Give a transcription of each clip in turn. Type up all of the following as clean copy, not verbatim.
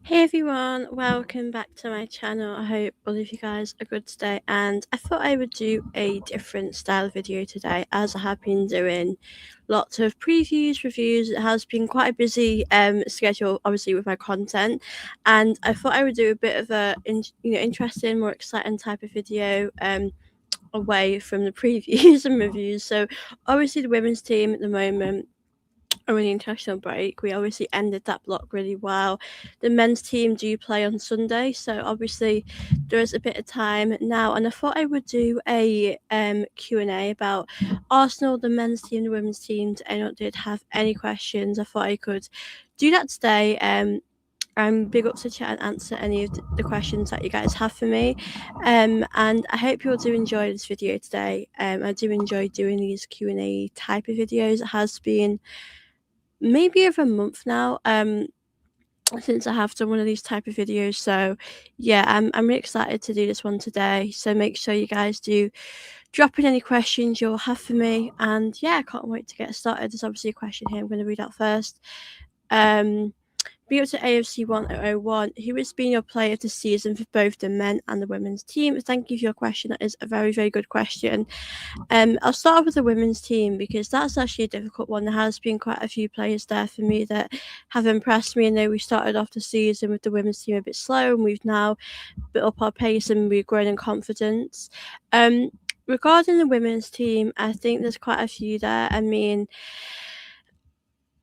Hey everyone, welcome back to my channel. I hope all of you guys are good today, and I thought I would do a different style video today as I have been doing lots of previews, reviews. It has been quite a busy schedule obviously with my content, and I thought I would do a bit of a interesting, more exciting type of video away from the previews and reviews. So obviously the women's team at the moment are in the international break. We obviously ended that block really well. The men's team do play on Sunday, so obviously there is a bit of time now. And I thought I would do a Q&A about Arsenal, the men's team, the women's team. To anyone did have any questions, I thought I could do that today. I'm big up to chat and answer any of the questions that you guys have for me. And I hope you all do enjoy this video today. I do enjoy doing these Q&A type of videos. It has been maybe over a month now since I have done one of these type of videos. So yeah, I'm really excited to do this one today. So make sure you guys do drop in any questions you'll have for me. And yeah, I can't wait to get started. There's obviously a question here I'm going to read out first. Be up to AFC 1001. Who has been your player of the season for both the men and the women's team? Thank you for your question. That is a very, very good question. I'll start off with the women's team because that's actually a difficult one. There has been quite a few players there for me that have impressed me. I know we started off the season with the women's team a bit slow, and we've now built up our pace and we've grown in confidence. Regarding the women's team, I think there's quite a few there. I mean,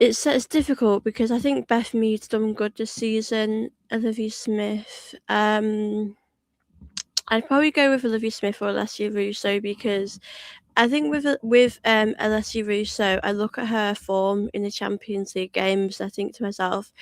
it's difficult because I think Beth Mead's done good this season. Olivia Smith. I'd probably go with Olivia Smith or Alessia Russo because I think with Alessia Russo, I look at her form in the Champions League games. I think to myself,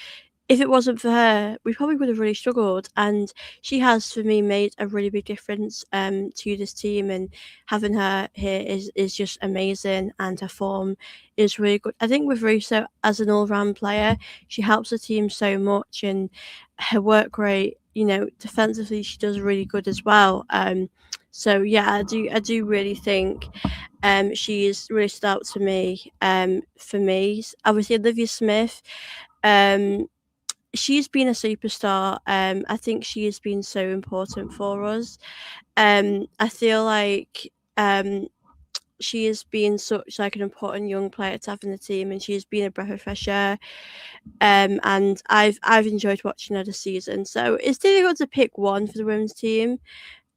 if it wasn't for her, we probably would have really struggled. And she has, for me, made a really big difference to this team. And having her here is just amazing. And her form is really good. I think with Russo as an all-round player, she helps the team so much, and her work rate, defensively, she does really good as well. So yeah, I do really think she's really stood out to me. For me, obviously Olivia Smith. Um, she's been a superstar. I think she has been so important for us. I feel like she has been such like an important young player to have in the team, and she's been a breath of fresh air. And I've enjoyed watching her this season. So it's difficult to pick one for the women's team.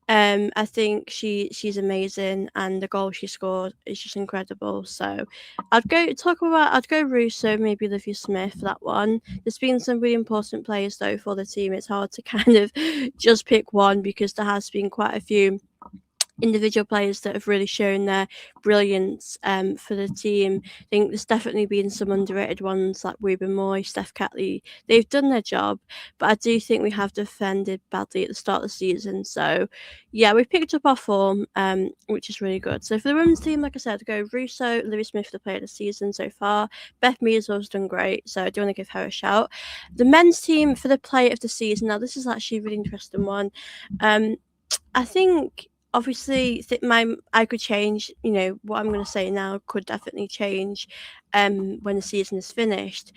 I think she's amazing, and the goal she scored is just incredible. So I'd go Russo, maybe Olivia Smith for that one. There's been some really important players though for the team. It's hard to kind of just pick one because there has been quite a few individual players that have really shown their brilliance for the team. I think there's definitely been some underrated ones like Ruben Moy, Steph Catley. They've done their job, but I do think we have defended badly at the start of the season. So yeah, we've picked up our form, which is really good. So for the women's team, like I said, I'd go Russo, Lewis Smith for the player of the season so far. Beth Mead has also done great, so I do want to give her a shout. The men's team for the player of the season. Now this is actually a really interesting one. I think obviously I could change. What I'm going to say now could definitely change when the season is finished.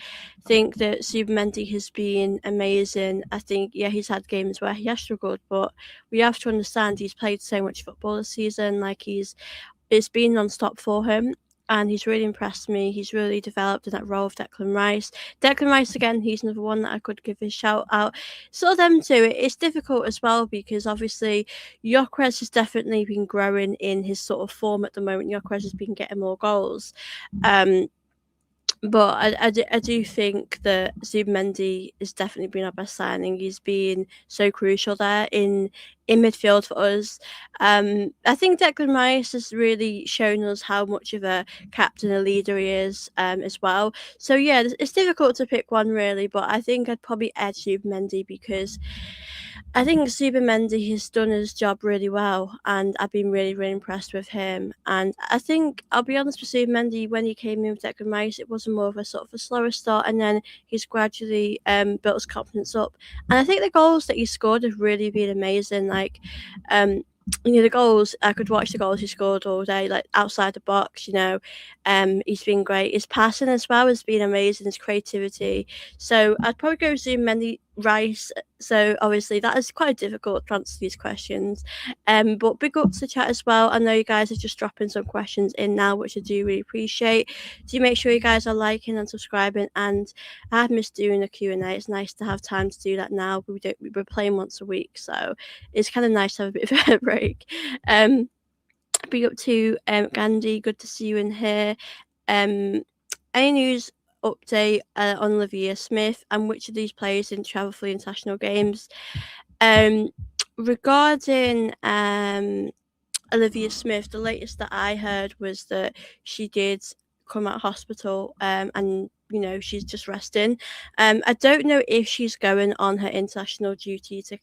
I think that Subamendi has been amazing. I think he's had games where he has struggled, but we have to understand he's played so much football this season. Like it's been non-stop for him, and he's really impressed me. He's really developed in that role of Declan Rice. Declan Rice, again, he's another one that I could give a shout out. So them two, it's difficult as well because obviously Gyökeres has definitely been growing in his sort of form at the moment. Gyökeres has been getting more goals. But I do think that Zubimendi has definitely been our best signing. He's been so crucial there in midfield for us. I think Declan Rice has really shown us how much of a captain, a leader he is as well. So yeah, it's difficult to pick one really, but I think I'd probably edge Zubimendi because I think Zubimendi has done his job really well, and I've been really, really impressed with him. And I think I'll be honest with Zubimendi, when he came in with Declan Rice, it was more of a sort of a slower start, and then he's gradually built his confidence up. And I think the goals that he scored have really been amazing. Like, the goals, I could watch the goals he scored all day, like outside the box. He's been great. His passing as well has been amazing. His creativity. So I'd probably go Zubimendi Rice. So obviously that is quite difficult to answer these questions. But big up to the chat as well. I know you guys are just dropping some questions in now, which I do really appreciate. Do make sure you guys are liking and subscribing. And I have missed doing a Q&A. It's nice to have time to do that now. We're playing once a week, so it's kind of nice to have a bit of a break. Big up to Gandhi. Good to see you in here. Any news update on Olivia Smith, and which of these players didn't travel for the international games? Regarding Olivia Smith, the latest that I heard was that she did come out of hospital, and she's just resting. I don't know if she's going on her international duty to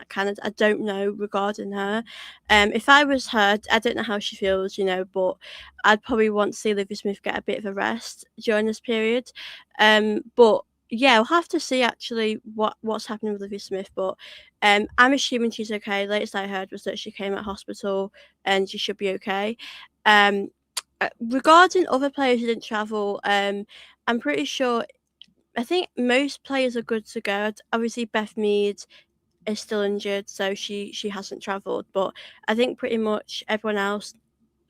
Canada. I don't know regarding her. If I was her, I don't know how she feels, but I'd probably want to see Olivia Smith get a bit of a rest during this period. But yeah, we'll have to see actually what's happening with Olivia Smith. But I'm assuming she's okay. Latest I heard was that she came out of hospital and she should be okay. Regarding other players who didn't travel, I'm pretty sure. I think most players are good to go. Obviously, Beth Mead is still injured, so she hasn't travelled. But I think pretty much everyone else.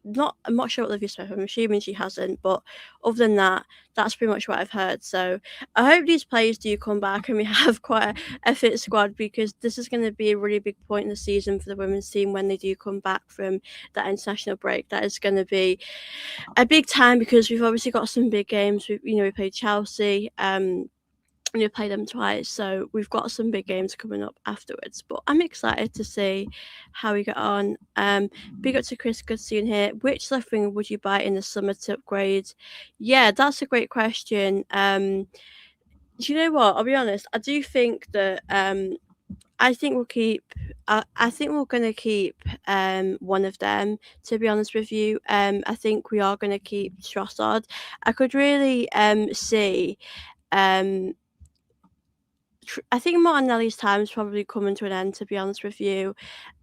I'm not sure what Olivia Smith. I'm assuming she hasn't, but other than that, that's pretty much what I've heard. So I hope these players do come back and we have quite a fit squad, because this is going to be a really big point in the season for the women's team when they do come back from that international break. That is going to be a big time, because we've obviously got some big games. We played Chelsea. And we played them twice, so we've got some big games coming up afterwards. But I'm excited to see how we get on. Big up to Chris Goodson here. Which left wing would you buy in the summer to upgrade? Yeah, that's a great question. Do you know what? I'll be honest. I do think that I think we'll keep. I think we're going to keep one of them. To be honest with you, I think we are going to keep Trossard. I could really see. I think Martinelli's time is probably coming to an end, to be honest with you.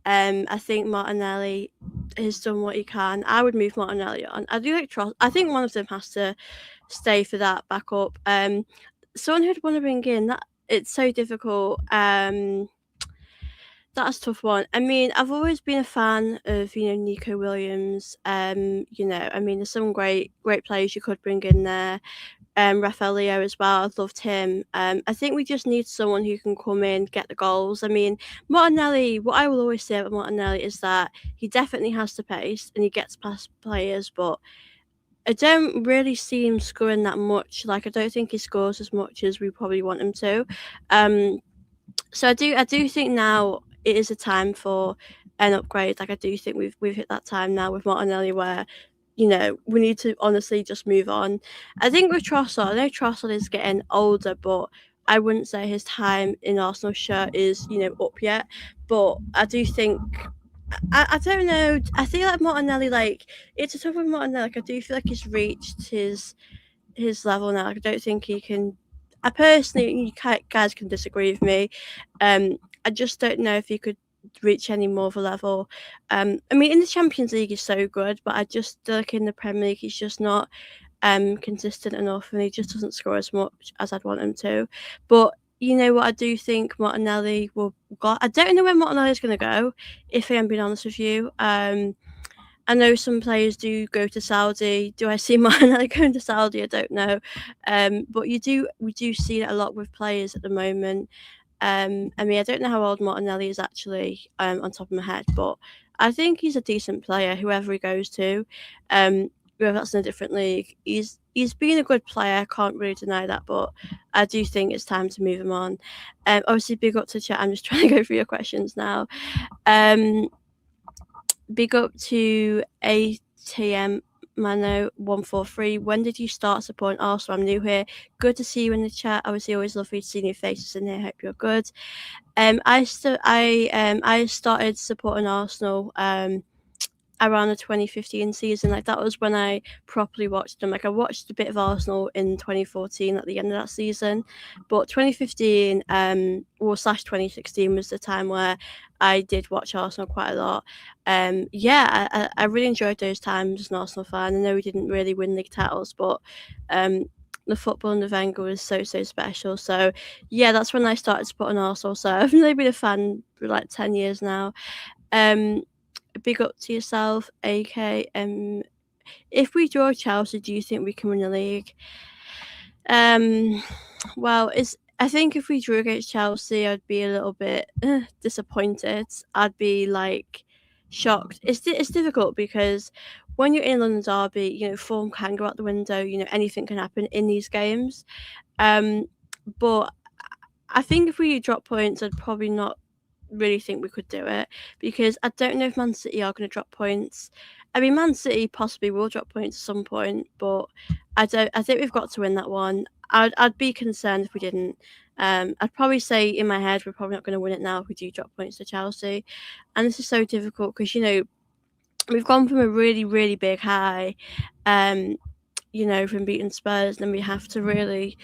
I think Martinelli has done what he can. I would move Martinelli on. I do like Trossard. I think one of them has to stay for that backup. Someone who'd want to bring in that, it's so difficult. That's a tough one. I mean, I've always been a fan of Nico Williams. I mean, there's some great players you could bring in there. Rafael Leo as well. I loved him. I think we just need someone who can come in, get the goals. I mean, Martinelli, what I will always say about Martinelli is that he definitely has the pace and he gets past players, but I don't really see him scoring that much. Like, I don't think he scores as much as we probably want him to. So I do think now it is a time for an upgrade. Like, I do think we've hit that time now with Martinelli where we need to honestly just move on. I think with Trossard, I know Trossard is getting older, but I wouldn't say his time in Arsenal shirt is, up yet. But I do think, I don't know, I feel like Martinelli, like, it's a tough one with Martinelli. Like, I do feel like he's reached his level now. Like, I don't think he can. I personally, you guys can disagree with me. I just don't know if he could reach any more of a level. I mean, in the Champions League, he's so good, but I just feel like in the Premier League, he's just not consistent enough, and he just doesn't score as much as I'd want him to. But you know what? I do think Martinelli will go. I don't know where Martinelli's going to go, if I'm being honest with you. I know some players do go to Saudi. Do I see Martinelli going to Saudi? I don't know. But we do see that a lot with players at the moment. I mean, I don't know how old Martinelli is actually, on top of my head, but I think he's a decent player, whoever he goes to. Whether that's in a different league, he's been a good player. I can't really deny that, but I do think it's time to move him on. Obviously, big up to chat. I'm just trying to go through your questions now. Big up to ATM Mano 143. When did you start supporting Arsenal? I'm new here. Good to see you in the chat. Obviously, always lovely to see new faces in here. Hope you're good. I started supporting Arsenal around the 2015 season. Like, that was when I properly watched them. Like, I watched a bit of Arsenal in 2014 at the end of that season, but 2015 or slash 2016 was the time where I did watch Arsenal quite a lot. I really enjoyed those times as an Arsenal fan. I know we didn't really win league titles, but the football under Wenger was so special. So yeah, that's when I started to put on Arsenal. So I've only been a fan for like 10 years now. Um, big up to yourself, AK. If we draw Chelsea, do you think we can win the league? Um, well, it's I think if we drew against Chelsea, I'd be a little bit disappointed. I'd be like shocked. It's difficult because when you're in London Derby, form can go out the window. Anything can happen in these games. Um, but I think if we drop points, I'd probably not really think we could do it because I don't know if Man City are going to drop points. I mean, Man City possibly will drop points at some point, but I don't. I think we've got to win that one. I'd be concerned if we didn't. I'd probably say in my head we're probably not going to win it now if we do drop points to Chelsea, and this is so difficult because we've gone from a really big high, um, from beating Spurs, then we have to really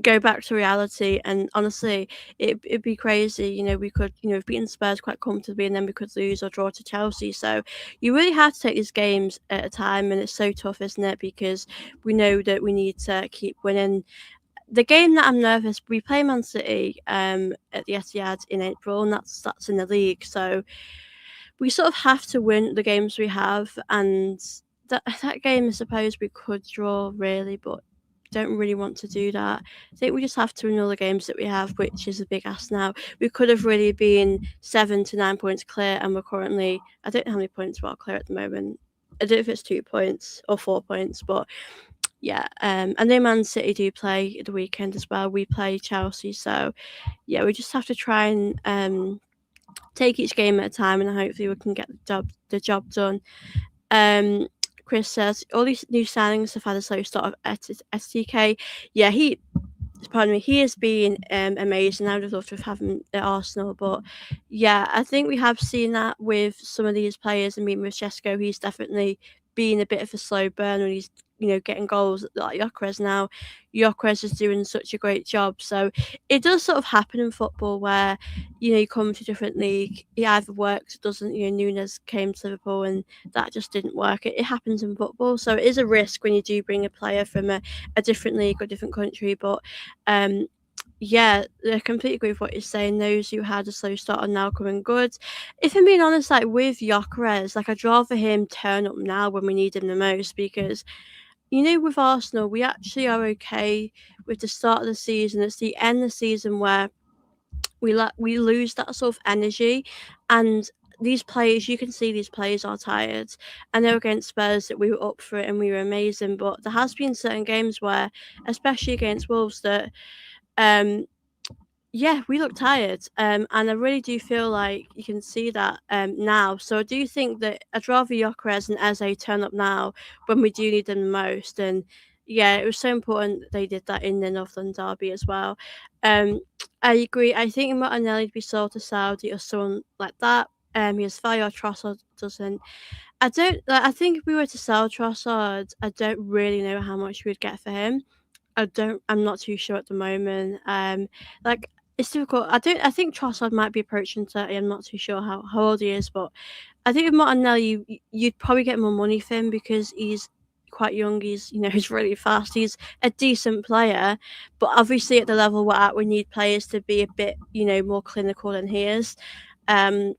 go back to reality. And honestly, it'd be crazy. We could, have beaten Spurs quite comfortably, and then we could lose or draw to Chelsea. So you really have to take these games at a time, and it's so tough, isn't it? Because we know that we need to keep winning. The game that I'm nervous, we play Man City at the Etihad in April, and that's in the league. So we sort of have to win the games we have, and that game I suppose we could draw really, but don't really want to do that. I think we just have to win all the games that we have, which is a big ask now. We could have really been 7 to 9 points clear, and we're currently, I don't know how many points we're clear at the moment. I don't know if it's 2 points or 4 points, but yeah. I know Man City do play at the weekend as well. We play Chelsea, so yeah, we just have to try and take each game at a time, and hopefully we can get the job done. Chris says all these new signings have had a slow start of STK. Yeah, he has been amazing. I would have loved to have him at Arsenal, but yeah, I think we have seen that with some of these players. I mean, with Shesko, he's definitely been a bit of a slow burn when he's getting goals like Gyökeres now. Gyökeres is doing such a great job, so it does sort of happen in football where you come to a different league. It either works, it doesn't. Nunes came to Liverpool and that just didn't work. It happens in football, so it is a risk when you do bring a player from a different league or different country, but yeah, I completely agree with what you're saying. Those who had a slow start are now coming good. If I'm being honest, like with Gyökeres, like I'd rather him turn up now when we need him the most because with Arsenal, we actually are okay with the start of the season. It's the end of the season where we lose that sort of energy, and these players, you can see these players are tired. I know against Spurs that we were up for it and we were amazing, but there has been certain games where, especially against Wolves, that um yeah, we look tired, and I really do feel like you can see that now. So I do think that I'd rather Gyökeres and Eze turn up now when we do need them the most. And yeah, it was so important that they did that in the Northern Derby as well. Um, I agree. I think Martinelli would be sold to Saudi or someone like that. He has value. Trossard doesn't. I don't. Like, I think if we were to sell Trossard, I don't really know how much we'd get for him. I'm not too sure at the moment. Like it's difficult. I think Trossard might be approaching 30. I'm not too sure how old he is, but I think with Martinelli, you'd probably get more money for him because he's quite young. He's he's really fast. He's a decent player, but obviously at the level we're at, we need players to be a bit more clinical than he is. Um,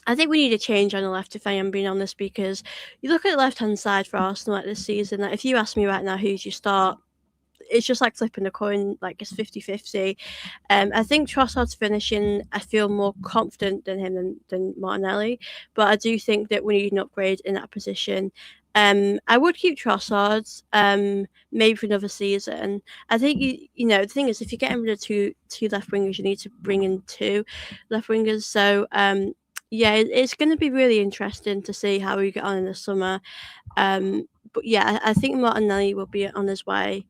I think we need a change on the left, if I am being honest, because you look at the left hand side for Arsenal like this season. Like, if you ask me right now, who do you start? It's just like flipping a coin, like it's 50-50. I think Trossard's finishing, I feel more confident than him than Martinelli, but I do think that we need an upgrade in that position. I would keep Trossard, maybe for another season. I think the thing is, if you're getting rid of two left wingers, you need to bring in two left wingers. So yeah, it's going to be really interesting to see how we get on in the summer. But yeah, I think Martinelli will be on his way.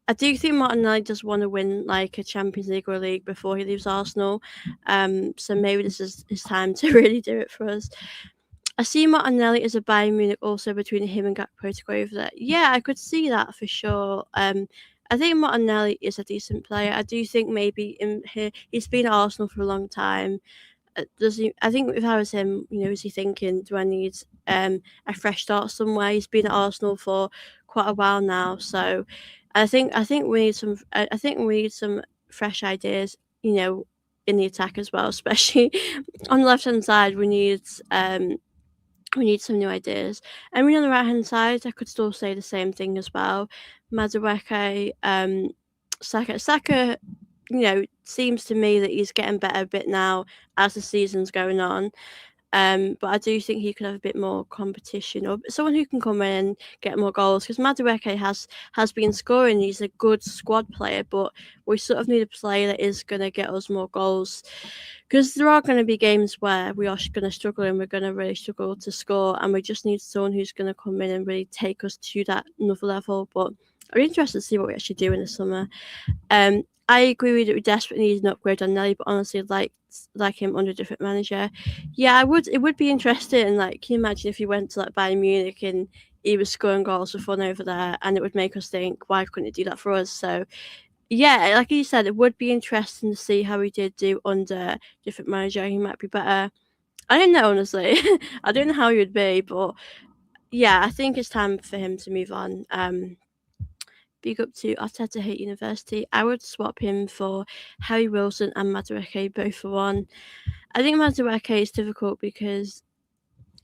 I do think Martinelli does want to win like a Champions League or a league before he leaves Arsenal. So maybe this is his time to really do it for us. I see Martinelli as a Bayern Munich also between him and Gakpo to go over there. Yeah, I could see that for sure. I think Martinelli is a decent player. I do think maybe in here he's been at Arsenal for a long time. Does he? I think if I was him, is he thinking, do I need a fresh start somewhere? He's been at Arsenal for quite a while now, so I think we need some I think we need some fresh ideas, in the attack as well, especially on the left hand side. We need some new ideas. I mean, on the right hand side, I could still say the same thing as well. Madueke, Saka, seems to me that he's getting better a bit now as the season's going on. But I do think he could have a bit more competition, or someone who can come in and get more goals, because Madueke has been scoring. He's a good squad player, but we sort of need a player that is going to get us more goals, because there are going to be games where we are going to struggle and we're going to really struggle to score, and we just need someone who's going to come in and really take us to that another level. But I'm interested to see what we actually do in the summer. I agree with it. We desperately need an upgrade on Nelly, but honestly, I'd like him under a different manager. Yeah, I would. It would be interesting. Like, can you imagine if he went to like Bayern Munich and he was scoring goals for fun over there, and it would make us think, why couldn't he do that for us? So yeah, like you said, it would be interesting to see how he did do under a different manager. He might be better. I don't know, honestly. I don't know how he would be, but yeah, I think it's time for him to move on. Big up to Arteta Hate University. I would swap him for Harry Wilson and Madueke both for one. I think Madueke is difficult because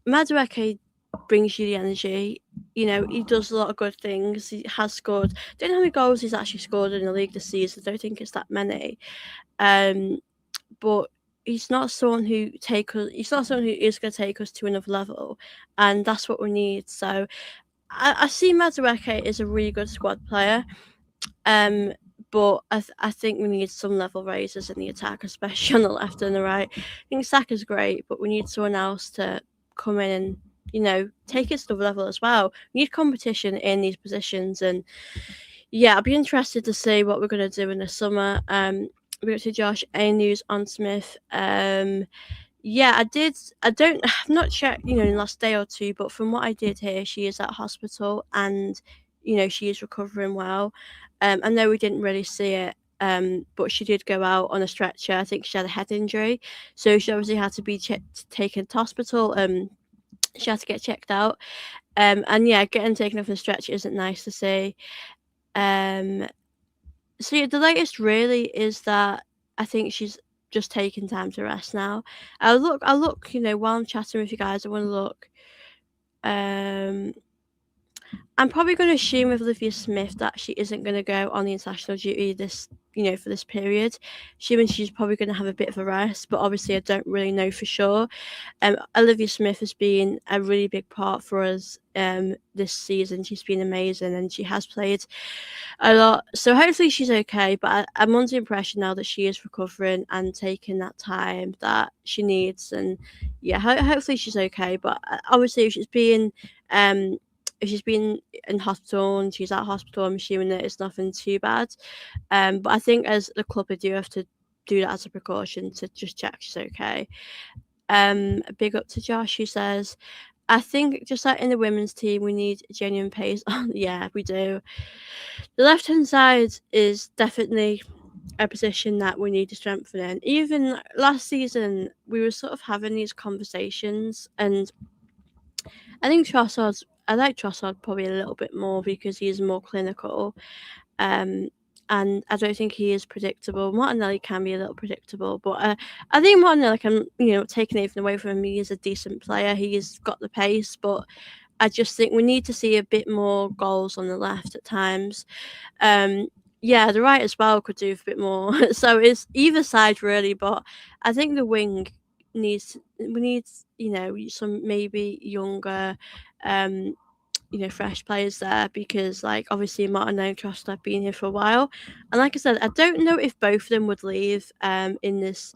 Madueke brings you the energy. He does a lot of good things. He has scored. Don't know how many goals he's actually scored in the league this season. I don't think it's that many. But he's not someone who he's not someone who is going to take us to another level, and that's what we need. So I see Madueke as a really good squad player. But I think we need some level raisers in the attack, especially on the left and the right. I think Saka's great, but we need someone else to come in and take it to the level as well. We need competition in these positions, and yeah, I'll be interested to see what we're going to do in the summer. We got to Josh. Any news on Smith? Yeah, I did. I've not checked, in the last day or two, but from what I did hear, she is at hospital and, she is recovering well. I know we didn't really see it, but she did go out on a stretcher. I think she had a head injury, so she obviously had to be taken to hospital. She had to get checked out. And yeah, getting taken off the stretcher isn't nice to see. Um, so yeah, the latest really is that I think she's just taking time to rest now. I'll look, while I'm chatting with you guys, I want to look. Um, I'm probably going to assume with Olivia Smith that she isn't going to go on the international duty for this period. Assuming she's probably going to have a bit of a rest, but obviously I don't really know for sure. Olivia Smith has been a really big part for us this season. She's been amazing and she has played a lot. So hopefully she's okay. But I'm under the impression now that she is recovering and taking that time that she needs. And yeah, hopefully she's okay. But obviously, if she's been in hospital and she's at hospital, I'm assuming that it's nothing too bad. But I think as the club, they do have to do that as a precaution to just check she's okay. Big up to Josh, who says, I think just like in the women's team, we need genuine pace. Yeah, we do. The left hand side is definitely a position that we need to strengthen in. Even last season, we were sort of having these conversations, and I think I like Trossard probably a little bit more because he's more clinical. Um, and I don't think he is predictable. Martinelli can be a little predictable, but I think Martinelli can, taking anything away from him, he is a decent player. He's got the pace, but I just think we need to see a bit more goals on the left at times. Yeah, the right as well could do a bit more. So it's either side really, but I think the wing we need some maybe younger fresh players there, because like obviously Martin and Trust have been here for a while, and like I said, I don't know if both of them would leave in this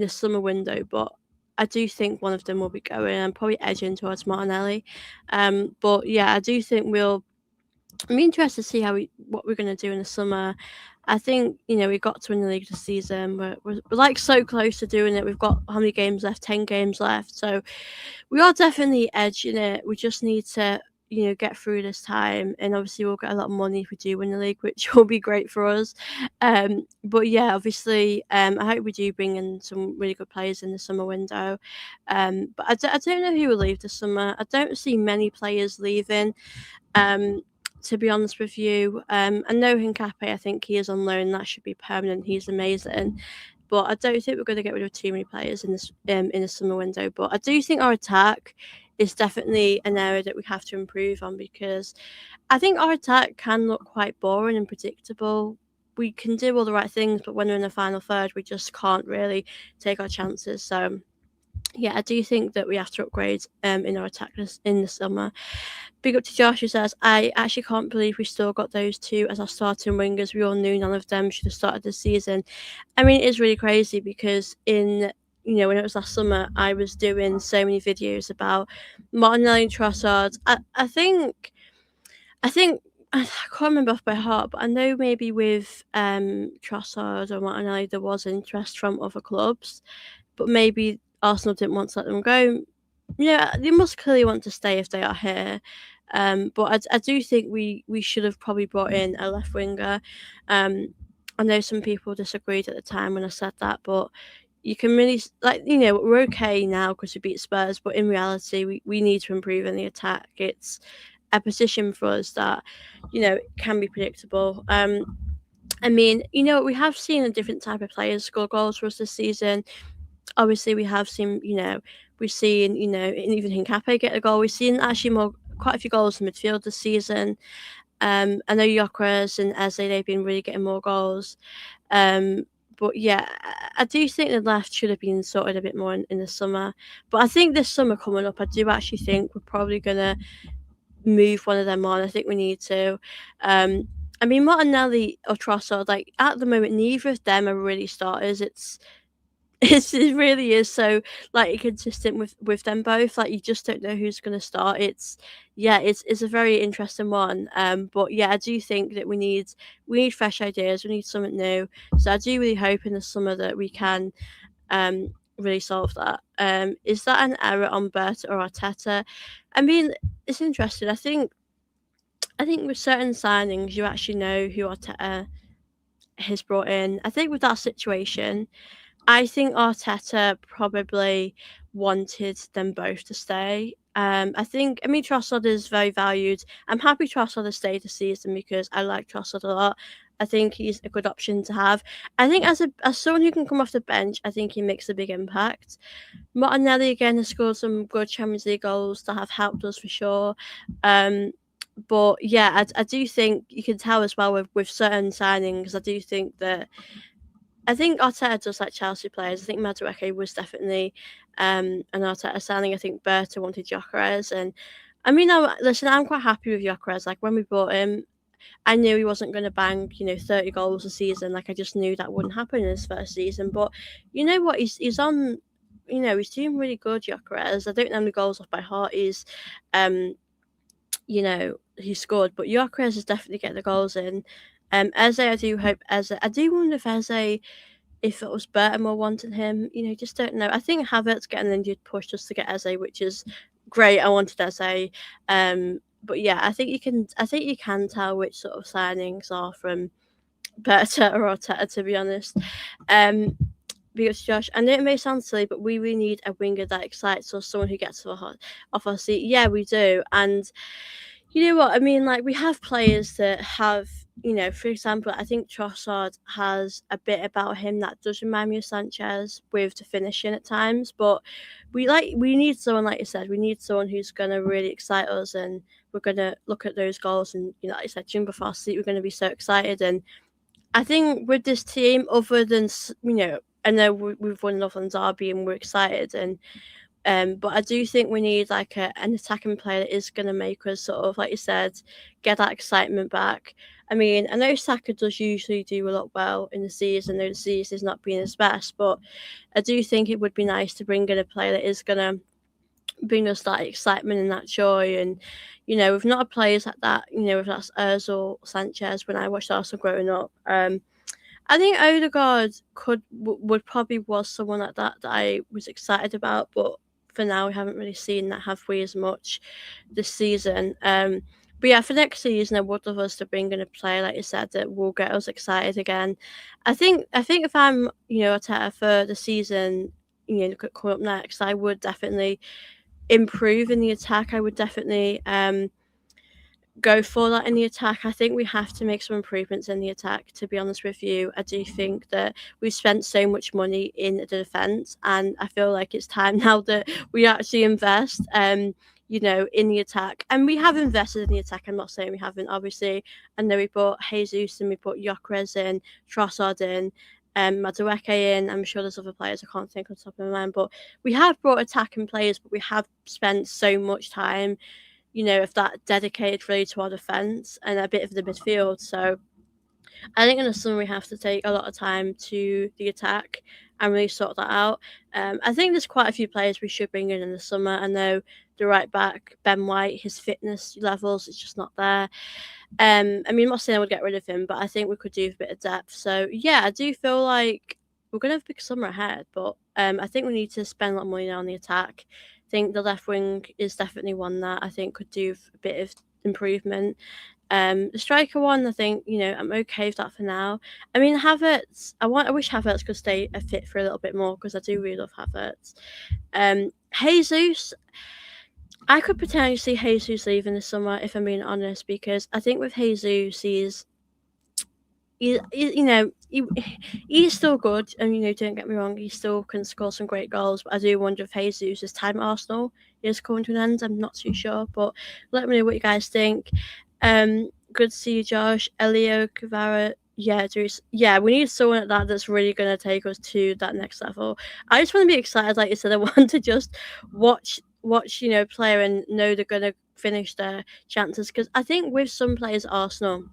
summer window, but I do think one of them will be going. I'm probably edging towards Martinelli, but yeah, I do think I'm interested to see what we're going to do in the summer. I think we got to win the league this season. We're like so close to doing it. We've got how many games left? 10 games left. So we are definitely edging it. We just need to get through this time, and obviously we'll get a lot of money if we do win the league, which will be great for us. But yeah, obviously, I hope we do bring in some really good players in the summer window. But I don't know who will leave this summer. I don't see many players leaving. Um, to be honest with you. I know Hincapié, I think he is on loan, that should be permanent, he's amazing. But I don't think we're going to get rid of too many players in the summer window. But I do think our attack is definitely an area that we have to improve on, because I think our attack can look quite boring and predictable. We can do all the right things, but when we're in the final third, we just can't really take our chances. So yeah, I do think that we have to upgrade in our attack in the summer. Big up to Josh, who says, I actually can't believe we still got those two as our starting wingers. We all knew none of them should have started the season. I mean, it is really crazy because when it was last summer, I was doing so many videos about Martinelli and Trossard. I think I can't remember off by heart, but I know maybe with Trossard or Martinelli there was interest from other clubs, but maybe Arsenal didn't want to let them go. Yeah, they must clearly want to stay if they are here. But I do think we should have probably brought in a left winger. I know some people disagreed at the time when I said that, but you can really we're okay now because we beat Spurs, but in reality we need to improve in the attack. It's a position for us that can be predictable. I mean, we have seen a different type of players score goals for us this season. Obviously, we have seen, we've seen, and even Hincapié get a goal. We've seen actually quite a few goals in midfield this season. I know Gyökeres and Eze, they've been really getting more goals. But yeah, I do think the left should have been sorted a bit more in the summer. But I think this summer coming up, I do actually think we're probably going to move one of them on. I think we need to. I mean, Martinelli or Trossard, like at the moment, neither of them are really starters. It really is so like consistent with them both. Like you just don't know who's going to start. It's a very interesting one. But yeah, I do think that we need fresh ideas. We need something new. So I do really hope in the summer that we can really solve that. Is that an error on Berta or Arteta? I mean, it's interesting. I think with certain signings, you actually know who Arteta has brought in. I think with that situation, I think Arteta probably wanted them both to stay. I mean, Trossard is very valued. I'm happy Trossard has stayed this season because I like Trossard a lot. I think he's a good option to have. I think as someone who can come off the bench, I think he makes a big impact. Martinelli again has scored some good Champions League goals that have helped us for sure. But yeah, I do think you can tell as well with certain signings. I think Arteta does like Chelsea players. I think Madueke was definitely an Arteta signing. I think Berta wanted Gyökeres, and I mean, listen, I'm quite happy with Gyökeres. Like when we bought him, I knew he wasn't going to bang 30 goals a season. Like I just knew that wouldn't happen in his first season. But you know what? He's on. He's doing really good, Gyökeres. I don't know how many goals off by heart um, he scored, but Gyökeres is definitely getting the goals in. Eze, I do hope Eze. I do wonder if it was Bertamo wanting him. Just don't know. I think Havertz getting an injured push just to get Eze, which is great. I wanted Eze. But yeah, I think you can tell which sort of signings are from Berta or Arteta, to be honest. Because Josh, I know it may sound silly, but we really need a winger that excites us, someone who gets off our seat. Yeah, we do. And you know what? I mean, like, we have players that have, for example, I think Trossard has a bit about him that does remind me of Sanchez with the finishing at times. But we need someone, like you said, we need someone who's going to really excite us, and we're going to look at those goals and, like I said, jump off our seat. We're going to be so excited. And I think with this team, other than, I know we've won Northern Derby and we're excited, but I do think we need like an attacking player that is going to make us sort of, like you said, get that excitement back. I mean, I know Saka does usually do a lot well in the season, though the season is not being his best, but I do think it would be nice to bring in a player that is going to bring us that excitement and that joy. And, we've not had players like that, if that's Ozil, Sanchez, when I watched Arsenal growing up. I think Odegaard would probably was someone like that I was excited about, but for now we haven't really seen that, have we, as much this season. But yeah, for next season, I would love us to bring in a player, like you said, that will get us excited again. I think if I'm Arteta for the season, coming up next, I would definitely improve in the attack. I would definitely go for that in the attack. I think we have to make some improvements in the attack, to be honest with you. I do think that we've spent so much money in the defence, and I feel like it's time now that we actually invest. In the attack. And we have invested in the attack. I'm not saying we haven't, obviously. I know we bought Jesus and we bought Gyökeres in, Trossard in, Madueke in. I'm sure there's other players I can't think on top of my mind. But we have brought attacking players, but we have spent so much time, of that dedicated really to our defence and a bit of the midfield. So I think in the summer we have to take a lot of time to the attack and really sort that out. I think there's quite a few players we should bring in the summer. I know the right back, Ben White, his fitness levels is just not there. I'm not saying I would get rid of him, but I think we could do a bit of depth. So yeah, I do feel like we're gonna have a big summer ahead, but I think we need to spend a lot of money now on the attack. I think the left wing is definitely one that I think could do a bit of improvement. The striker one, I think, I'm okay with that for now. I mean, Havertz, I wish Havertz could stay fit for a little bit more because I do really love Havertz. Jesus, I could potentially see Jesus leaving this summer, if I'm being honest, because I think with Jesus, he's still good, and don't get me wrong, he still can score some great goals. But I do wonder if Jesus' time at Arsenal is coming to an end. I'm not too sure, but let me know what you guys think. Good to see you, Josh. Elio Cavara. Yeah, we need someone like that's really going to take us to that next level. I just want to be excited, like you said. I want to just watch, player and know they're going to finish their chances. Because I think with some players at Arsenal,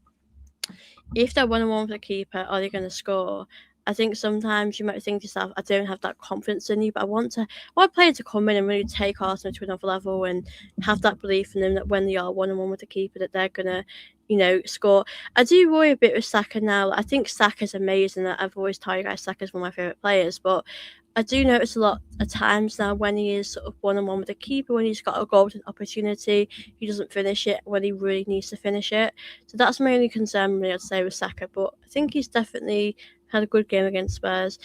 if they're 1-on-1 with the keeper, are they going to score? I think sometimes you might think to yourself, I don't have that confidence in you, but I want a player to come in and really take Arsenal to another level and have that belief in them that when they are 1-on-1 with the keeper, that they're going to, score. I do worry a bit with Saka now. I think Saka's amazing. I've always told you guys Saka's one of my favourite players, but I do notice a lot of times now when he is sort of 1-on-1 with the keeper, when he's got a golden opportunity, he doesn't finish it when he really needs to finish it. So that's my only concern, really, I'd say, with Saka. But I think he's definitely had a good game against Spurs.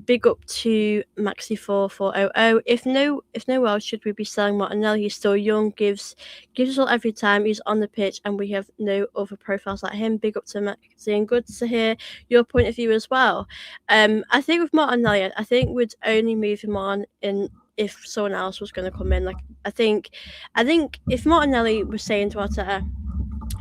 Big up to Maxi4400. If no else should we be selling Martinelli? He's still young, gives us all every time he's on the pitch, and we have no other profiles like him. Big up to Maxi, and good to hear your point of view as well. I think with Martinelli, I think we'd only move him on if someone else was going to come in. Like I think if Martinelli was saying to Arteta,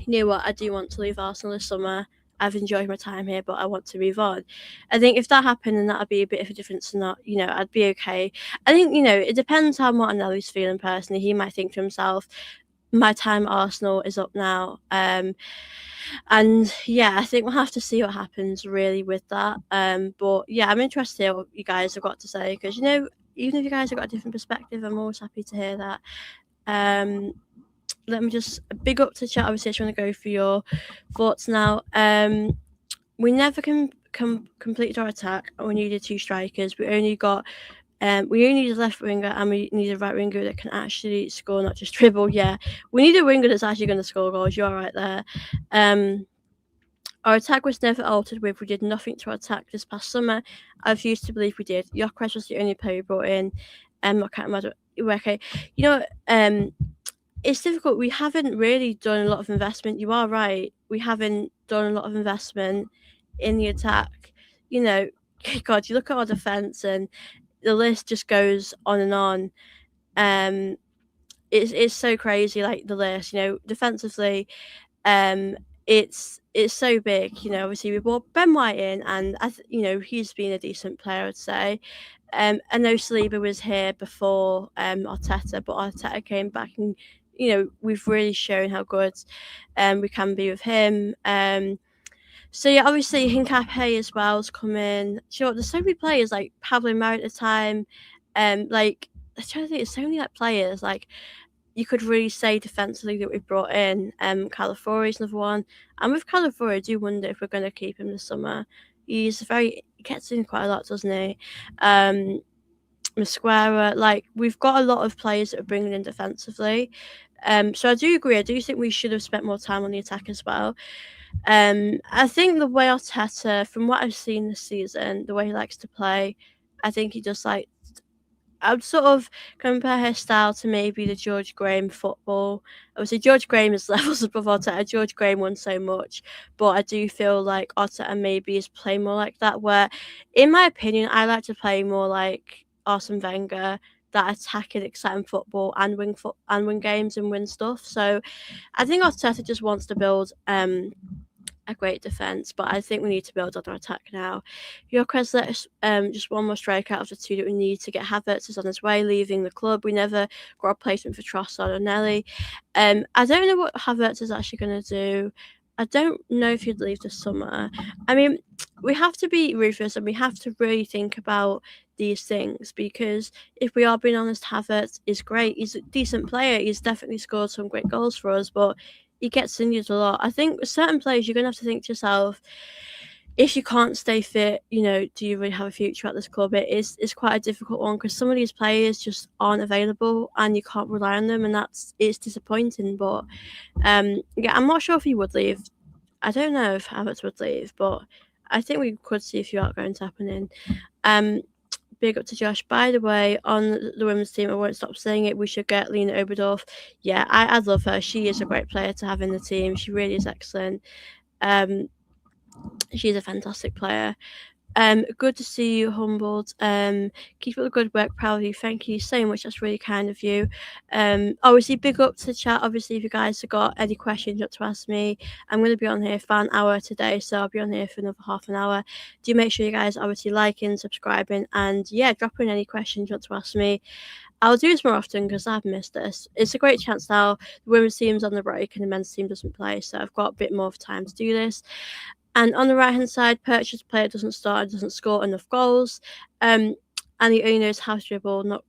you know what, I do want to leave Arsenal this summer. I've enjoyed my time here, but I want to move on. I think if that happened, then that would be a bit of a difference. And that, I'd be okay. I think, it depends how Martinelli's feeling personally. He might think to himself, my time at Arsenal is up now. And yeah, I think we'll have to see what happens really with that. But yeah, I'm interested to hear what you guys have got to say because, even if you guys have got a different perspective, I'm always happy to hear that. Let me just big up to chat. Obviously, I just want to go through your thoughts now. We never completed our attack. We needed 2 strikers. We only need a left winger and we need a right winger that can actually score, not just dribble. Yeah, we need a winger that's actually going to score goals. You're right there. Our attack was never altered with. We did nothing to our attack this past summer. I refuse to believe we did. Gyökeres was the only player we brought in. I can't imagine. Okay, it's difficult. We haven't really done a lot of investment. You are right. We haven't done a lot of investment in the attack. God, you look at our defence and the list just goes on and on. It's so crazy, like the list. Defensively, it's so big. Obviously we brought Ben White in, and he's been a decent player, I'd say. I know Saliba was here before Arteta, but Arteta came back and we've really shown how good we can be with him. So yeah, obviously Hincapié as well has come in. Sure, there's so many players like Pablo Mari at the time. Like I'm trying to think, there's so many like players like you could really say defensively that we've brought in. Calafiori's another one, and with Calafiori, I do wonder if we're going to keep him this summer. He gets in quite a lot, doesn't he? Mosquera, like we've got a lot of players that are bringing in defensively. So I do agree. I do think we should have spent more time on the attack as well. I think the way Arteta, from what I've seen this season, the way he likes to play, I think he just I'd sort of compare her style to maybe the George Graham football. Obviously, George Graham is levels above Arteta. George Graham won so much, but I do feel like Arteta maybe is playing more like that. Where, in my opinion, I like to play more like Arsene Wenger, that attacking, exciting football and win games and win stuff. So I think Arteta just wants to build a great defence, but I think we need to build on our attack now. Gyökeres let us just one more strike out of the two that we need to get. Havertz is on his way, leaving the club. We never got a replacement for Trossard or Nelly. I don't know what Havertz is actually going to do. I don't know if he'd leave this summer. I mean, we have to be ruthless and we have to really think about these things, because if we are being honest, Havertz is great. He's a decent player. He's definitely scored some great goals for us, but he gets injured a lot. I think with certain players, you're going to have to think to yourself, if you can't stay fit, do you really have a future at this club? It's quite a difficult one, because some of these players just aren't available and you can't rely on them, and it's disappointing. But yeah, I'm not sure if he would leave. I don't know if Havertz would leave, but I think we could see a few outgoings happening. Big up to Josh. By the way, on the women's team, I won't stop saying it, we should get Lena Oberdorf. Yeah, I love her. She is a great player to have in the team. She really is excellent. She's a fantastic player. Good to see you, Humboldt. Keep up the good work, proud of you. Thank you so much. That's really kind of you. Obviously, big up to the chat. Obviously, if you guys have got any questions you want to ask me, I'm going to be on here for an hour today, so I'll be on here for another half an hour. Do make sure you guys obviously liking, subscribing, and yeah, drop in any questions you want to ask me. I'll do this more often because I've missed this. It's a great chance now. The women's team's on the break and the men's team doesn't play, so I've got a bit more of time to do this. And on the right-hand side, purchase player doesn't start and doesn't score enough goals. And he only knows how to dribble, not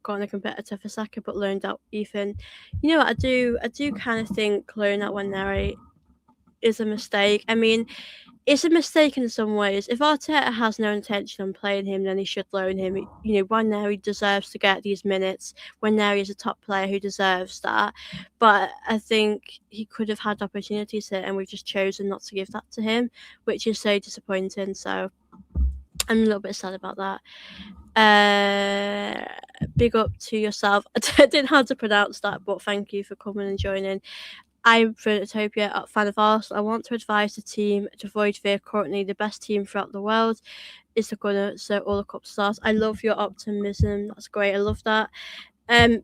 got a competitor for Saka, but learned out Ethan. You know what, I do kind of think learning out Waneri is a mistake. I mean, it's a mistake in some ways. If Arteta has no intention on playing him, then he should loan him. Waneri deserves to get these minutes. Waneri is a top player who deserves that. But I think he could have had opportunities here, and we've just chosen not to give that to him, which is so disappointing. So I'm a little bit sad about that. Big up to yourself. I didn't know how to pronounce that, but thank you for coming and joining. I'm from Utopia, a fan of Arsenal. I want to advise the team to avoid fear. Currently, the best team throughout the world is the Gunners, so all the cup stars. I love your optimism. That's great. I love that.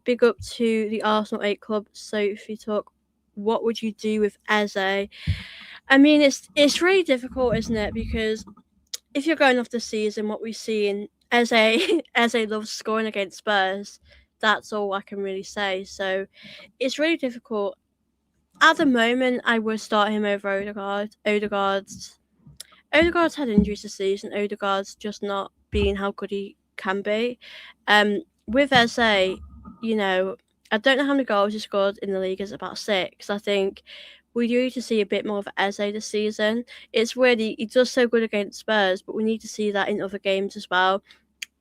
Big up to the Arsenal 8 Club. Sophie Talk. What would you do with Eze? I mean, it's really difficult, isn't it? Because if you're going off the season, what we've seen, Eze loves scoring against Spurs. That's all I can really say. So it's really difficult. At the moment, I would start him over Odegaard. Odegaard's had injuries this season. Odegaard's just not being how good he can be. With Eze, I don't know how many goals he scored in the league. It's about 6. I think we need to see a bit more of Eze this season. It's really, he does so good against Spurs, but we need to see that in other games as well.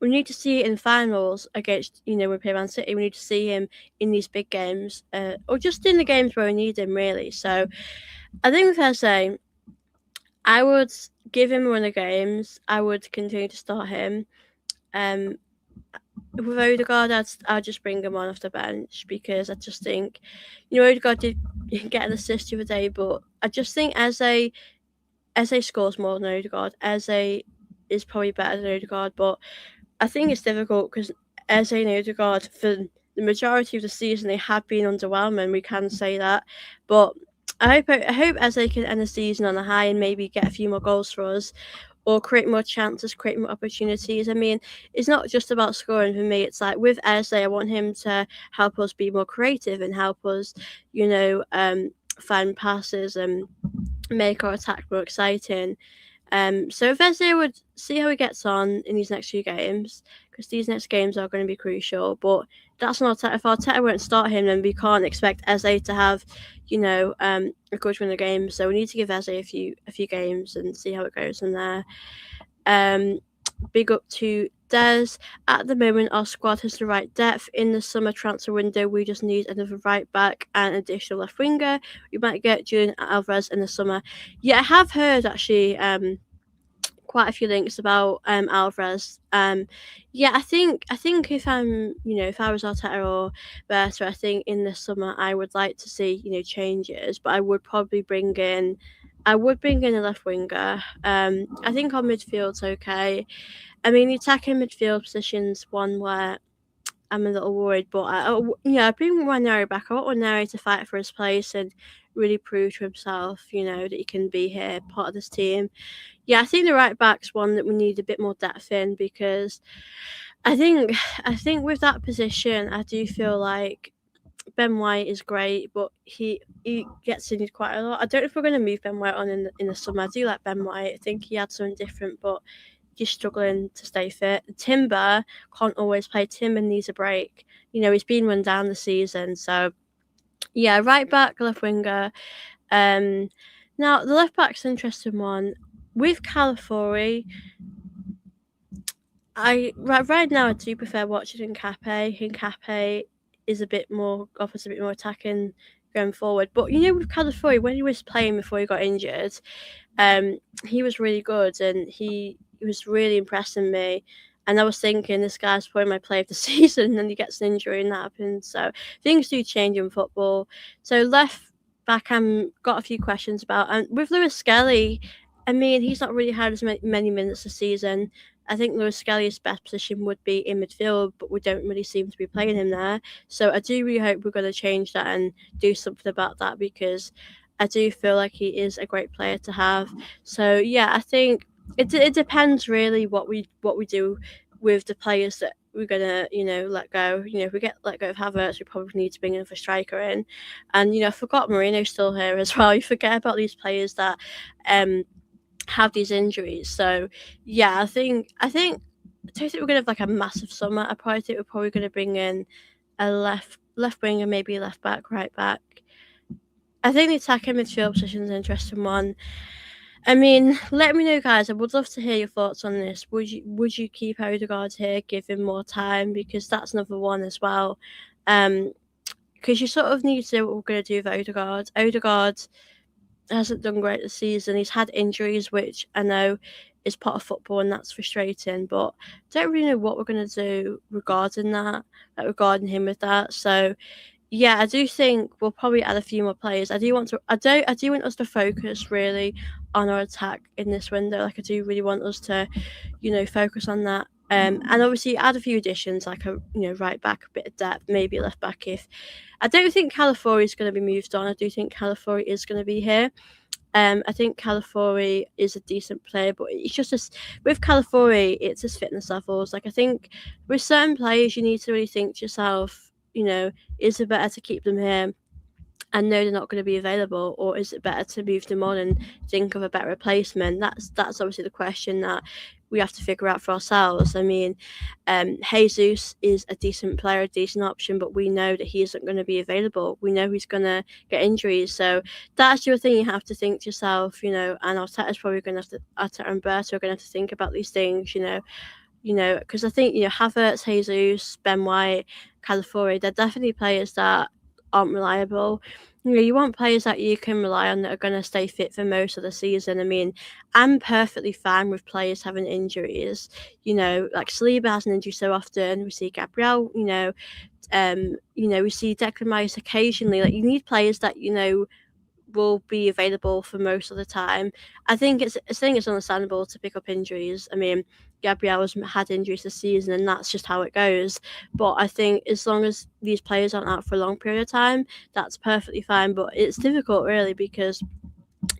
We need to see it in finals against, when we play Man City. We need to see him in these big games, or just in the games where we need him, really. So I think with Eze, I would give him a run of games. I would continue to start him. With Odegaard, I'd just bring him on off the bench, because I just think, Odegaard did get an assist the other day, but I just think Eze scores more than Odegaard. Eze is probably better than Odegaard, but I think it's difficult because Eze and Odegaard, for the majority of the season, they have been underwhelming. We can say that, but I hope Eze can end the season on a high and maybe get a few more goals for us, or create more chances, create more opportunities. I mean, it's not just about scoring for me. It's like with Eze, I want him to help us be more creative and help us, find passes and make our attack more exciting. So if Eze would see how he gets on in these next few games, because these next games are going to be crucial. But that's not if Arteta won't start him, then we can't expect Eze to have, a good win of games. So we need to give Eze a few games and see how it goes from there. Big up to Des. At the moment, our squad has the right depth. In the summer transfer window, we just need another right back and additional left winger. We might get Julian Alvarez in the summer. Yeah, I have heard actually quite a few links about Alvarez. Yeah, I think if I was Arteta or Berta, I think in the summer I would like to see changes, but I would bring in a left winger. I think on midfield's okay. I mean, the attacking midfield position's one where I'm a little worried, but I bring Ranieri back. I want Ranieri to fight for his place and really prove to himself, that he can be here, part of this team. Yeah, I think the right back's one that we need a bit more depth in because I think I think with that position, I do feel like Ben White is great, but he gets injured quite a lot. I don't know if we're going to move Ben White on in the summer. I do like Ben White. I think he had something different, but he's struggling to stay fit. Timber can't always play. Timber needs a break. He's been run down the season. So yeah, right back, left winger. Um, Now the left back's an interesting one with Calafiori. Right now I do prefer watching Nkape. Nkape is offers a bit more attacking going forward. But with Calafiori, when he was playing before he got injured, he was really good and he was really impressing me. And I was thinking this guy's probably my player of the season, and then he gets an injury and that happens. So things do change in football. So left back, got a few questions about. And with Lewis Skelly, I mean, he's not really had as many minutes this season. I think Lewis Skelly's best position would be in midfield, but we don't really seem to be playing him there. So I do really hope we're going to change that and do something about that because I do feel like he is a great player to have. So yeah, I think it depends really what we do with the players that we're gonna let go. If we get let go of Havertz, we probably need to bring another striker in. And I forgot Marino's still here as well. You forget about these players that have these injuries. So yeah, I don't think we're gonna have like a massive summer. I probably think we're probably gonna bring in a left winger, maybe a left back, right back. I think the attacking midfield position is an interesting one. I mean, let me know, guys. I would love to hear your thoughts on this. Would you keep Odegaard here, give him more time because that's another one as well. Because you sort of need to know what we're going to do with Odegaard. Odegaard hasn't done great this season. He's had injuries, which I know is part of football, and that's frustrating. But don't really know what we're going to do regarding that, regarding him with that. So yeah, I do think we'll probably add a few more players. I do want us to focus really on our attack in this window. Like I do really want us to, focus on that. And obviously add a few additions like a right back, a bit of depth, maybe left back. If I don't think Calafiori is going to be moved on, I do think Calafiori is going to be here. I think Calafiori is a decent player, but it's just with Calafiori, it's his fitness levels. Like I think with certain players, you need to really think to yourself, is it better to keep them here and know they're not going to be available, or is it better to move them on and think of a better replacement? That's obviously the question that we have to figure out for ourselves. I mean, Jesus is a decent player, a decent option, but we know that he isn't going to be available. We know he's going to get injuries, so that's your thing. You have to think to yourself, and Arteta's probably going to have to. Arteta and Berta are going to have to think about these things, because I think Havertz, Jesus, Ben White, Calafiori, they're definitely players that aren't reliable. You want players that you can rely on that are going to stay fit for most of the season. I mean, I'm perfectly fine with players having injuries. Like Saliba has an injury so often. We see Gabriel. We see Declan Rice occasionally. Like you need players that will be available for most of the time. I think it's understandable to pick up injuries. I mean, Gabriel has had injuries this season, and that's just how it goes. But I think as long as these players aren't out for a long period of time, that's perfectly fine. But it's difficult, really, because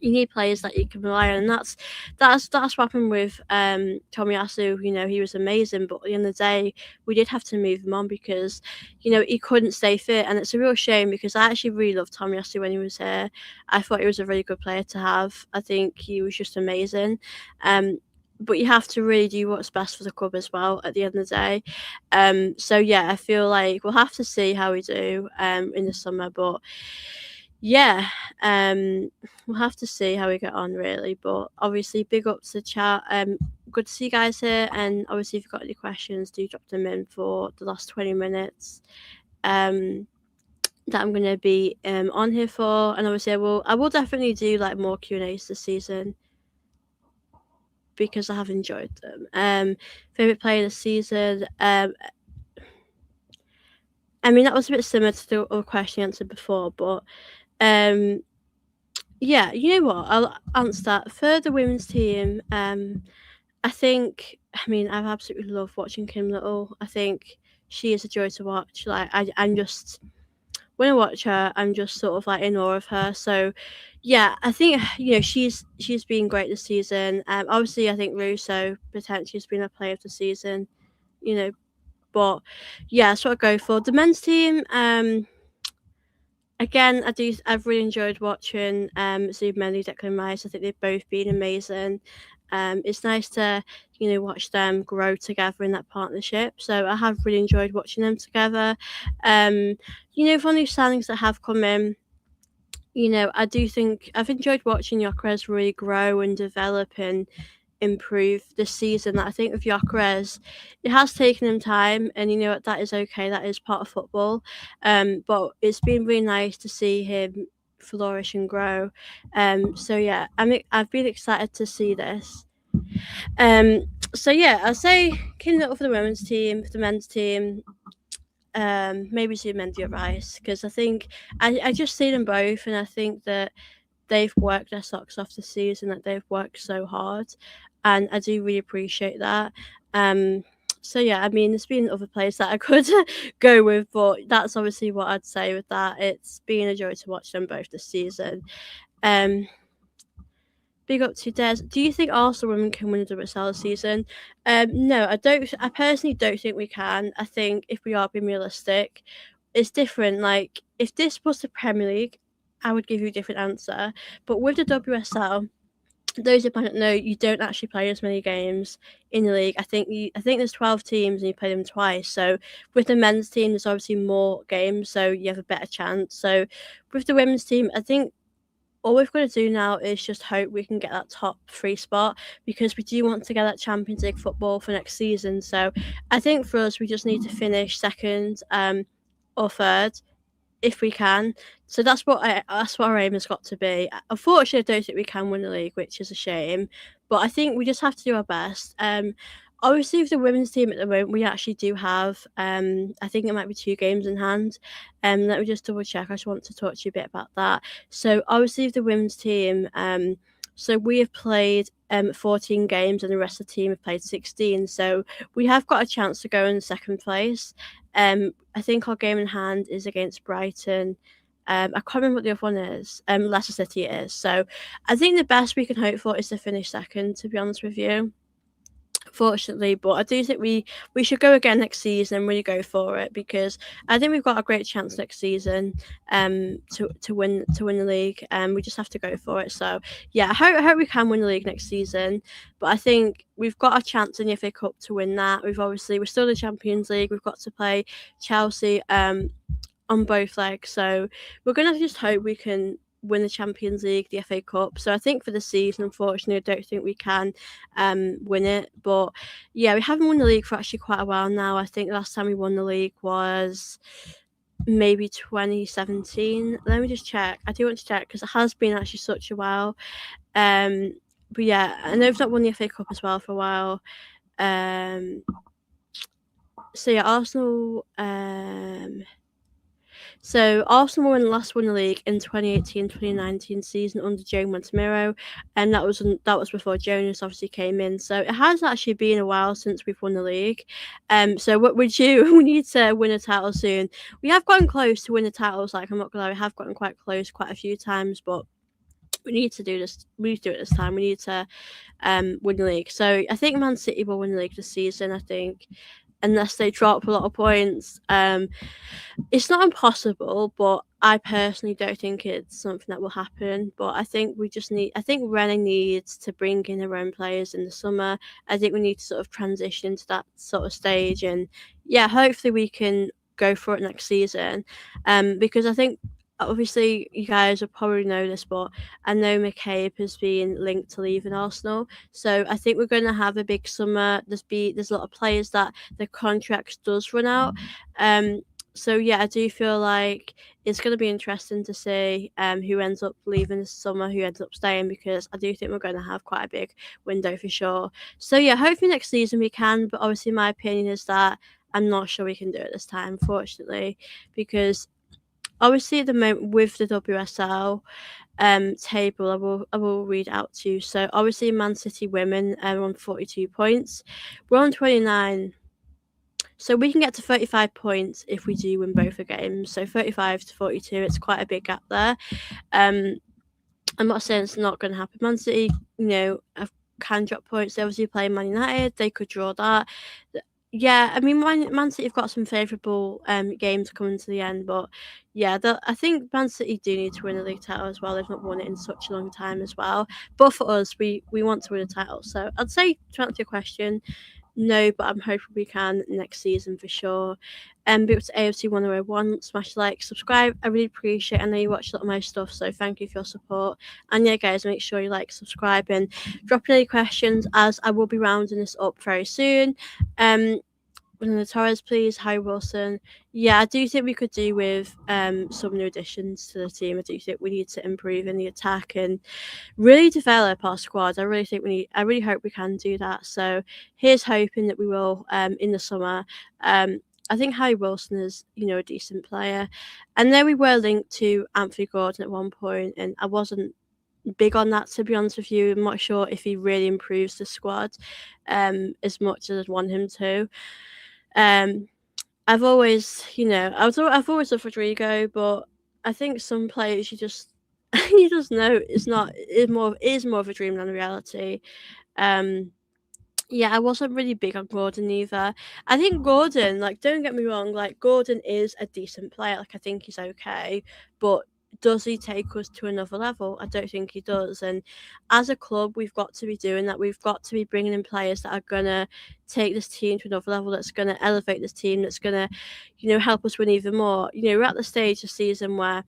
you need players that you can rely on, and that's what happened with Tomiyasu. He was amazing, but at the end of the day, we did have to move him on because he couldn't stay fit, and it's a real shame because I actually really loved Tomiyasu when he was here. I thought he was a really good player to have. I think he was just amazing. But you have to really do what's best for the club as well at the end of the day. So yeah, I feel like we'll have to see how we do in the summer, but yeah, we'll have to see how we get on really. But obviously, big up to the chat. Good to see you guys here. And obviously, if you've got any questions, do drop them in for the last 20 minutes. That I'm gonna be on here for. And obviously, I will definitely do like more Q&As this season. because I have enjoyed them. Favorite player of the season. I mean that was a bit similar to the other question I answered before, but um, yeah, you know what? I'll answer that for the women's team. I think, I mean, I've absolutely loved watching Kim Little. I think she is a joy to watch. Like, I'm just when I watch her, I'm just sort of like in awe of her. So, yeah, I think she's been great this season. Obviously, I think Russo potentially has been a player of the season. You know, but yeah, that's what I go for. The men's team. Again, I've really enjoyed watching Zub Menu, Declan Rice. I think they've both been amazing. It's nice to watch them grow together in that partnership. So I have really enjoyed watching them together. Um, for new signings that have come in, I do think I've enjoyed watching Gyökeres really grow and develop and improve this season. That I think with Gyökeres, it has taken him time, and that is okay. That is part of football. But it's been really nice to see him flourish and grow. So yeah, I've been excited to see this. Um, so yeah, I'll say Kim Little for the women's team, for the men's team. Maybe Zubimendi or Rice, because I think I just see them both, and I think that they've worked their socks off this season, that they've worked so hard, and I do really appreciate that. Um, so yeah, I mean, there's been other players that I could go with, but that's obviously what I'd say with that. It's been a joy to watch them both this season. Um, Big up to Des. Do you think Arsenal women can win the WSL this season? No, I don't. I personally don't think we can. I think if we are being realistic, it's different. Like if this was the Premier League, I would give you a different answer. But with the WSL, those who might not know, you don't actually play as many games in the league. I think there's 12 teams and you play them twice. So with the men's team, there's obviously more games, so you have a better chance. So with the women's team, I think all we've got to do now is just hope we can get that top three spot, because we do want to get that Champions League football for next season. So I think for us, we just need to finish second or third if we can. So that's what our aim has got to be. Unfortunately, I don't think we can win the league, which is a shame. But I think we just have to do our best. Obviously, with the women's team at the moment, we actually do have. I think it might be 2 games in hand. Let me just double check. I just want to talk to you a bit about that. So obviously, with the women's team, so we have played 14 games, and the rest of the team have played 16. So we have got a chance to go in second place. I think our game in hand is against Brighton. I can't remember what the other one is. Leicester City it is. So I think the best we can hope for is to finish second, to be honest with you. Fortunately, but I do think we should go again next season and really go for it, because I think we've got a great chance next season to win the league, and we just have to go for it. So yeah, I hope we can win the league next season, but I think we've got a chance in the FA Cup to win that. We're still in the Champions League. We've got to play Chelsea on both legs. So we're going to just hope we can win the Champions League, the FA Cup. So I think for the season, unfortunately, I don't think we can win it. But yeah, we haven't won the league for actually quite a while now. I think the last time we won the league was maybe 2017. Let me just check. I do want to check because it has been actually such a while. But yeah, I know we've not won the FA Cup as well for a while. So yeah, Arsenal. So Arsenal won the league in 2018-2019 season under Joe Montemiro, and that was before Jonas obviously came in. So it has actually been a while since we've won the league. So what would you? We need to win a title soon. We have gotten close to win the titles. Like I'm not gonna lie, we have gotten quite close quite a few times, but we need to do this. We need to do it this time. We need to win the league. So I think Man City will win the league this season. I think, unless they drop a lot of points. It's not impossible, but I personally don't think it's something that will happen. But I think I think Rennie needs to bring in their own players in the summer. I think we need to sort of transition to that sort of stage. And yeah, hopefully we can go for it next season. Because I think, obviously you guys will probably know this, but I know McCabe has been linked to leaving Arsenal. So I think we're going to have a big summer. There's a lot of players that the contracts does run out. So yeah, I do feel like it's going to be interesting to see who ends up leaving this summer, who ends up staying, because I do think we're going to have quite a big window for sure. So yeah, hopefully next season we can, but obviously my opinion is that I'm not sure we can do it this time, fortunately, because obviously at the moment with the WSL table, I will read out to you. So obviously Man City women are on 42 points, we're on 29. So we can get to 35 points if we do win both the games. So 35 to 42, it's quite a big gap there. Um, I'm not saying it's not going to happen. Man City, can drop points. They obviously play Man United. They could draw that. Yeah, I mean, Man City have got some favourable games coming to the end, but yeah, I think Man City do need to win a league title as well. They've not won it in such a long time as well. But for us, we want to win a title. So I'd say, to answer your question, no, but I'm hoping we can next season for sure. But it's AFC 1001. Smash like, subscribe. I really appreciate it. I know you watch a lot of my stuff, so thank you for your support. And yeah, guys, make sure you like, subscribe, and drop any questions, as I will be rounding this up very soon. The Torres, please. Harry Wilson. Yeah, I do think we could do with some new additions to the team. I do think we need to improve in the attack and really develop our squad. I really hope we can do that. So here's hoping that we will in the summer. I think Harry Wilson is, a decent player. And then we were linked to Anthony Gordon at one point, and I wasn't big on that, to be honest with you. I'm not sure if he really improves the squad as much as I'd want him to. Um, I've always, I've always loved Rodrigo, but I think some players you just you just know it's more of a dream than a reality. Um, yeah, I wasn't really big on Gordon either. I think Gordon, like, don't get me wrong, like, Gordon is a decent player. Like, I think he's okay, but does he take us to another level? I don't think he does. And as a club, we've got to be doing that. We've got to be bringing in players that are gonna take this team to another level. That's gonna elevate this team. That's gonna, help us win even more. We're at the stage of season where,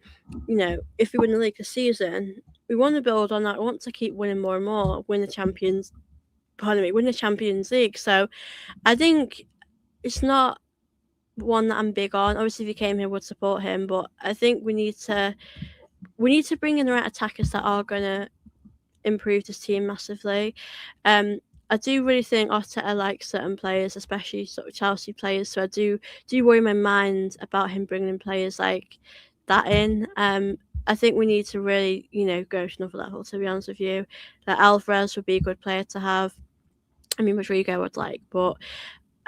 if we win the league this season, we want to build on that. We want to keep winning more and more, win the Champions League. So I think it's not one that I'm big on. Obviously, if he came here, would support him, but I think we need to bring in the right attackers that are gonna improve this team massively. Um, I do really think Arteta likes certain players, especially sort of Chelsea players. So I do worry my mind about him bringing in players like that in. I think we need to really, go to another level. To be honest with you, that Alvarez would be a good player to have. I mean, Rodrigo would like, but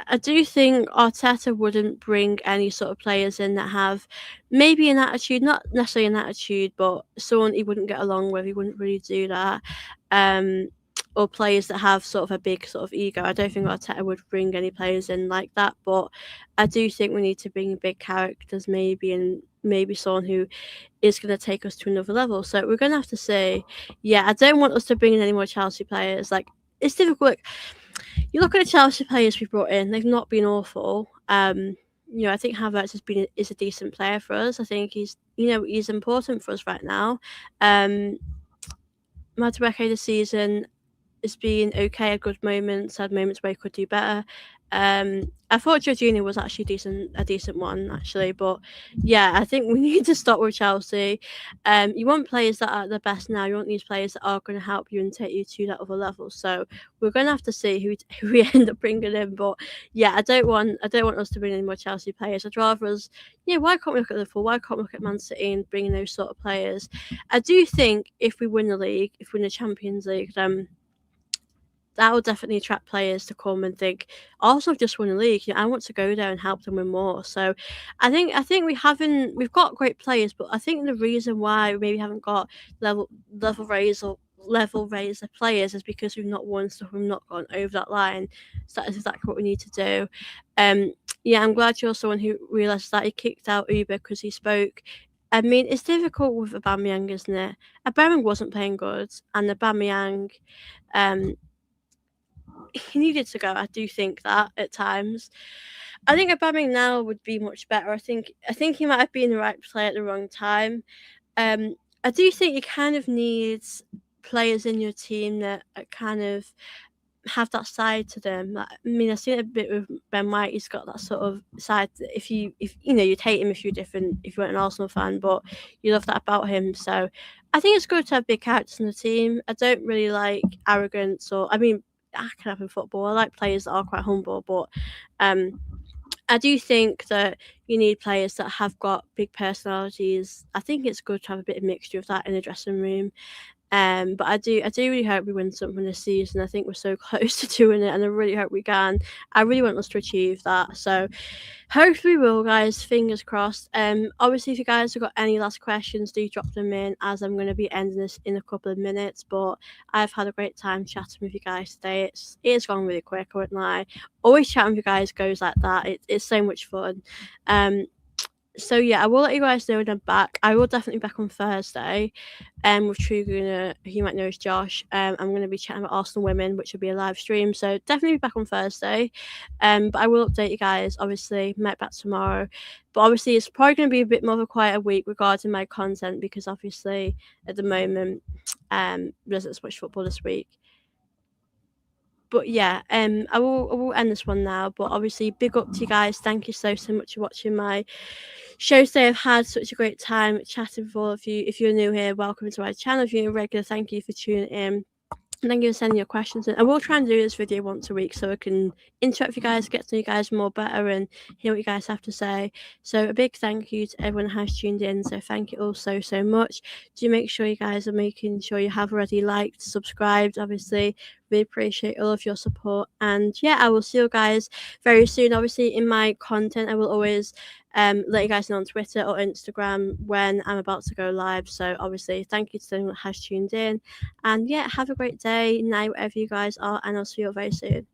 I do think Arteta wouldn't bring any sort of players in that have maybe an attitude, not necessarily an attitude, but someone he wouldn't get along with. He wouldn't really do that. Um, or players that have sort of a big sort of ego. I don't think Arteta would bring any players in like that, but I do think we need to bring big characters, maybe, and maybe someone who is going to take us to another level. So we're going to have to say, yeah, I don't want us to bring in any more Chelsea players. Like, it's difficult. You look at the Chelsea players we brought in; they've not been awful. I think Havertz is a decent player for us. I think he's important for us right now. Madueke this season has been okay, had good moments, had moments where he could do better. I thought Jorginho was actually a decent one actually, but yeah, I think we need to stop with Chelsea. You want players that are the best now. You want these players that are going to help you and take you to that other level. So we're going to have to see who we end up bringing in. But yeah, I don't want us to bring any more Chelsea players. I'd rather us. Yeah, why can't we look at Liverpool? Why can't we look at Man City and bring in those sort of players? I do think if we win the league, if we win the Champions League, then that will definitely attract players to come and think, also I've just won the league. I want to go there and help them win more. So I think we've got great players, but I think the reason why we maybe haven't got level raiser players is because we've not won stuff, we've not gone over that line. So that is exactly what we need to do. Yeah, I'm glad you're someone who realised that he kicked out Uber because he spoke. I mean, it's difficult with Aubameyang, isn't it? Aubameyang wasn't playing good, and Aubameyang, um, he needed to go. I do think that at times. I think Aubameyang now would be much better. I think he might have been the right player at the wrong time. I do think you kind of need players in your team that are kind of have that side to them. Like, I mean, I've seen it a bit with Ben White. He's got that sort of side. That if you know, you'd hate him if you're different, if you weren't an Arsenal fan, but you love that about him. So I think it's good to have big characters in the team. I don't really like arrogance, or I mean, I can have in football. I like players that are quite humble, but um, I do think that you need players that have got big personalities. I think it's good to have a bit of mixture of that in the dressing room. But I do really hope we win something this season. I think we're so close to doing it, and I really hope we can. I really want us to achieve that. So hopefully we will, guys. Fingers crossed. Obviously, if you guys have got any last questions, do drop them in, as I'm going to be ending this in a couple of minutes. But I've had a great time chatting with you guys today. It's gone really quick, I won't lie. Always chatting with you guys goes like that. It's so much fun. So yeah, I will let you guys know when I'm back. I will definitely be back on Thursday, with True Gooner, who you might know as Josh. I'm going to be chatting about Arsenal women, which will be a live stream. So definitely be back on Thursday. But I will update you guys. Obviously, might back tomorrow. But obviously, it's probably going to be a bit more of a quieter week regarding my content, because obviously at the moment, there isn't as much football this week. But yeah, I will end this one now. But obviously, big up to you guys. Thank you so much for watching my show today. I've had such a great time chatting with all of you. If you're new here, welcome to my channel. If you're a regular, thank you for tuning in. And thank you for sending your questions in. I will try and do this video once a week so I can interact with you guys, get to know you guys more better, and hear what you guys have to say. So a big thank you to everyone who has tuned in. So thank you all so much. Do make sure you guys are making sure you have already liked, subscribed, obviously. Really appreciate all of your support. And yeah, I will see you guys very soon. Obviously, in my content, I will always let you guys know on Twitter or Instagram when I'm about to go live. So obviously, thank you to anyone that has tuned in. And yeah, have a great day, night, wherever you guys are, and I'll see you all very soon.